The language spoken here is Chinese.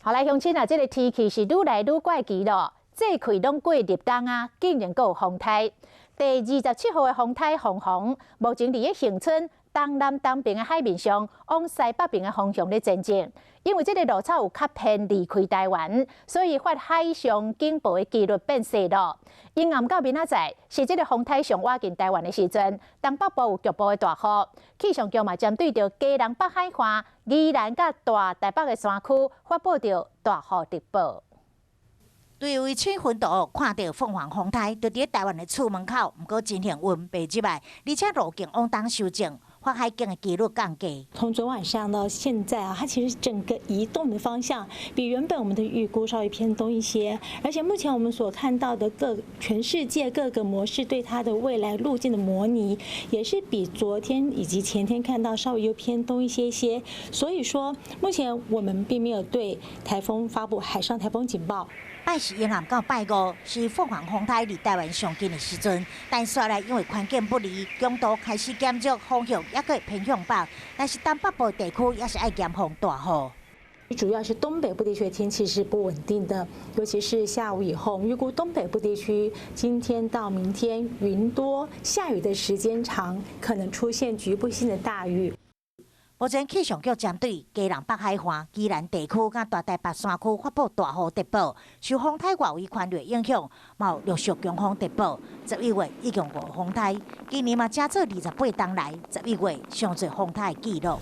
好来，乡亲啊，这个天气是愈来愈怪奇咯，这开拢过入冬啊，竟然还有风台。第27号的风台凤凰，目前伫个恒春东南东边的海面上，往西北边的方向咧前进。因为这个落差有较偏离开台湾，所以发海上警报的几率变小咯。因暗到明仔载是这个风台上挖进台湾的时阵，东北部有局部的大雨。气象局嘛针对着基隆北海岸、宜兰甲大台北的山区发布着大雨特报。对位吹云图看到凤凰风台就伫台湾的厝门口，不过真幸运被击败，而且路径往东修正。发海警的几率降低。从昨晚上到现在啊，它其实整个移动的方向比原本我们的预估稍微偏东一些，而且目前我们所看到的全世界各个模式对它的未来路径的模拟，也是比昨天以及前天看到稍微又偏东一些。所以说，目前我们并没有对台风发布海上台风警报。拜四延南到拜五是凤凰风台离台湾上近的时阵，但刷来因为环境不利，强度开始减弱，风向也可以偏向北，但是东北部地区也是爱减风大雨。主要是东北部地区的天气是不稳定的，尤其是下午以后，预估东北部地区今天到明天云多，下雨的时间长，可能出现局部性的大雨。目前气象局针对基隆北海岸、宜兰地区甲大台北山区发布大雨特报，受风台外围环流影响，有陆续强风特报。11月一共5风台，今年嘛加做28冬来11月上侪风台的记录。